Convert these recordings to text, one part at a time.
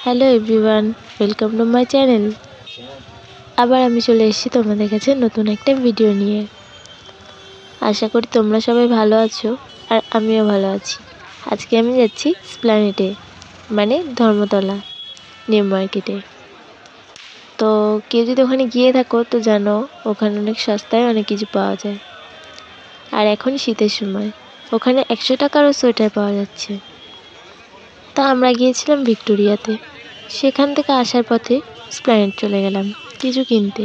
Hello everyone, welcome to my channel. আবার আমি চলে এসেছি তোমাদের কাছে নতুন একটা ভিডিও নিয়ে। আশা করি তোমরা সবাই ভালো আছো আর আমিও ভালো আছি। আজকে আমি যাচ্ছি এসপ্ল্যানেডে, মানে ধর্মতলা নিউ মার্কেটে। তো কেউ যদি ওখানে গিয়ে থাকো তো জানো ওখানে অনেক সস্তায় অনেক কিছু পাওয়া যায়। আর এখন শীতের সময় ওখানে 100 টাকারও সোয়েটার পাওয়া যাচ্ছে। তা আমরা গিয়েছিলাম ভিক্টোরিয়াতে। সেখান থেকে আসার পথে এসপ্ল্যানেড চলে গেলাম কিছু কিনতে।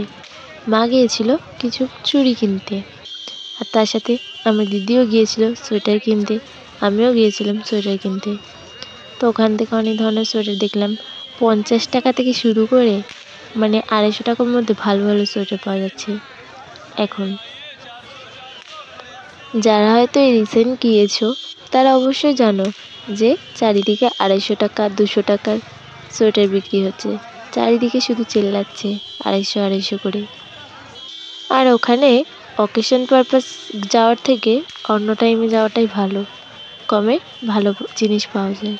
মা গিয়েছিল কিছু চুড়ি কিনতে, আর তার সাথে আমার দিদিও গিয়েছিল সোয়েটার কিনতে, আমিও গিয়েছিলাম সোয়েটার কিনতে। তো ওখান থেকে অনেক ধরনের সোয়েটার দেখলাম। 50 টাকা থেকে শুরু করে মানে 250 টাকার মধ্যে ভালো ভালো সোয়েটার পাওয়া যাচ্ছে এখন। যারা হয়তো এই রিসেন্ট গিয়েছো তারা অবশ্যই জানো যে চারিদিকে 250 টাকা 200 টাকার সোয়েটার বিক্রি হচ্ছে। চারিদিকে শুধু চেল্লাচ্ছে 250 করে। আর ওখানে অকেশন পারপাস যাওয়ার থেকে অন্য টাইমে যাওয়াটাই ভালো, কমে ভালো জিনিস পাওয়া যায়।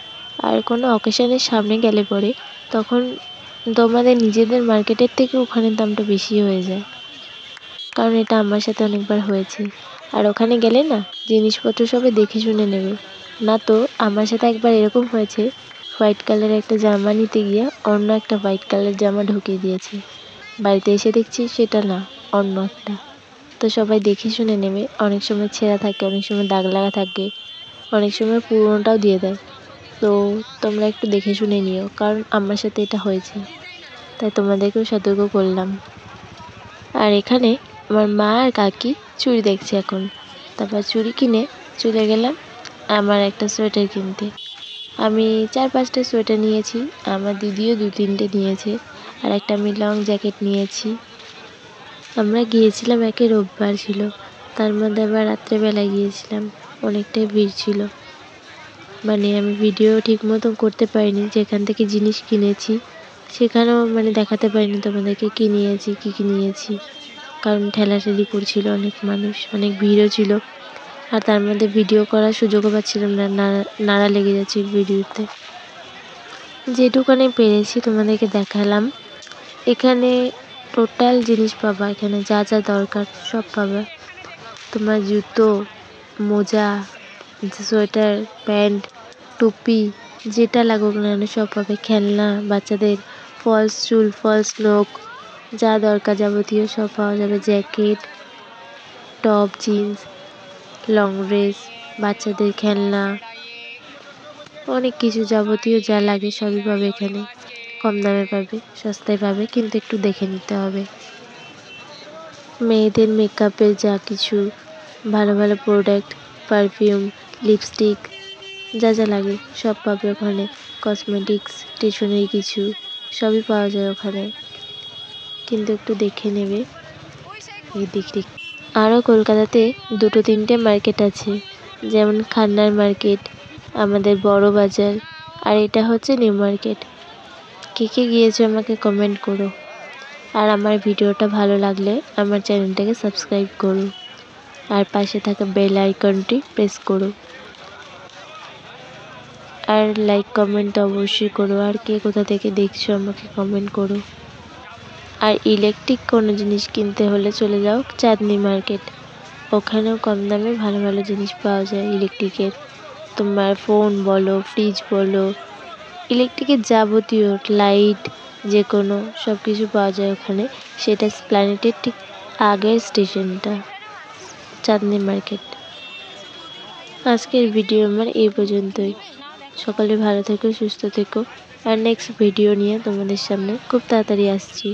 আর কোনো অকেশনের সামনে গেলে পরে তখন তোমাদের নিজেদের মার্কেটের থেকে ওখানের দামটা বেশি হয়ে যায়, কারণ এটা আমার সাথে অনেকবার হয়েছে। আর ওখানে গেলে না জিনিসপত্র সবাই দেখে শুনে নেবে, না তো আমার সাথে একবার এরকম হয়েছে, হোয়াইট কালারের একটা জামা নিতে গিয়ে অন্য একটা হোয়াইট কালার জামা ঢুকিয়ে দিয়েছে। বাড়িতে এসে দেখছি সেটা না, অন্য একটা। তো সবাই দেখে শুনে নেবে, অনেক সময় ছেঁড়া থাকে, অনেক সময় দাগ লাগা থাকে, অনেক সময় পুরোনোটাও দিয়ে দেয়। তো তোমরা একটু দেখে শুনে নিও, কারণ আমার সাথে এটা হয়েছে, তাই তোমাদেরকেও সতর্ক করলাম। আর এখানে আমার মা আর কাকি চুড়ি দেখছে এখন। তারপর চুড়ি কিনে চলে গেলাম আমার একটা সোয়েটার কিনতে। আমি 4-5টা সোয়েটার নিয়েছি, আমার দিদিও 2-3টে নিয়েছে, আর একটা আমি লং জ্যাকেট নিয়েছি। আমরা গিয়েছিলাম একে রোববার ছিল, তার মধ্যে আবার রাত্রেবেলায় গিয়েছিলাম, অনেকটাই ভিড় ছিল। মানে আমি ভিডিও ঠিক মতন করতে পারিনি, যেখান থেকে জিনিস কিনেছি সেখানেও মানে দেখাতে পারিনি তোমাদেরকে কী নিয়েছি কী কী নিয়েছি, কারণ ঠেলাঠেলি করছিল অনেক মানুষ, অনেক ভিড়ও ছিল। আর তার মধ্যে ভিডিও করার সুযোগও পাচ্ছিলাম না, নাড়া লেগে যাচ্ছে ভিডিওতে। যেটুকানি পেরেছি তোমাদেরকে দেখালাম। এখানে টোটাল জিনিস পাবা, এখানে যা যা দরকার সব পাবা। তোমার জুতো, মোজা, সোয়েটার, প্যান্ট, টুপি, যেটা লাগুক না কেন সব পাবে। খেলনা, বাচ্চাদের ফলস চুল, ফলস নখ, যা দরকার যাবতীয় সব পাওয়া যাবে। Jacket, top, jeans, long dress, বাচ্চাদের খেলনা, অনেক কিছু যাবতীয় যা লাগে সবই পাবে এখানে। কম দামে পাবে, সস্তায় পাবে, কিন্তু একটু দেখে নিতে হবে। মেয়েদের মেকআপের যা কিছু ভালো ভালো প্রোডাক্ট, পারফিউম, লিপস্টিক, যা যা লাগে সব পাবে ওখানে। কসমেটিক্স, স্টেশনারি কিছু সবই পাওয়া যায় ওখানে, কিন্তু একটু দেখে নেবে এই দিক। আরও কলকাতাতে 2-3টে মার্কেট আছে, যেমন খান্নার মার্কেট, আমাদের বড় বাজার, আর এটা হচ্ছে নিউ মার্কেট। কে কে গিয়েছো আমাকে কমেন্ট করো। আর আমার ভিডিওটা ভালো লাগলে আমার চ্যানেলটাকে সাবস্ক্রাইব করো, আর পাশে থাকা বেল আইকনটি প্রেস করো, আর লাইক কমেন্ট অবশ্যই করো। আর কে কোথা থেকে দেখছো আমাকে কমেন্ট করো। আর ইলেকট্রিক কোনো জিনিস কিনতে হলে চলে যাও চাঁদনি মার্কেট, ওখানেও কম দামে ভালো ভালো জিনিস পাওয়া যায় ইলেকট্রিকের। তোমার ফোন বলো, ফ্রিজ বলো, ইলেকট্রিকের যাবতীয় লাইট, যে কোনো সব কিছু পাওয়া যায় ওখানে। সেটা এসপ্ল্যানেডের ঠিক আগের স্টেশনটা, চাঁদনি মার্কেট। আজকের ভিডিও আমার এই পর্যন্তই। সকলে ভালো থেকো, সুস্থ থেকো, আর নেক্সট ভিডিও নিয়ে তোমাদের সামনে খুব তাড়াতাড়ি আসছি।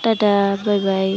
Tata, bye bye.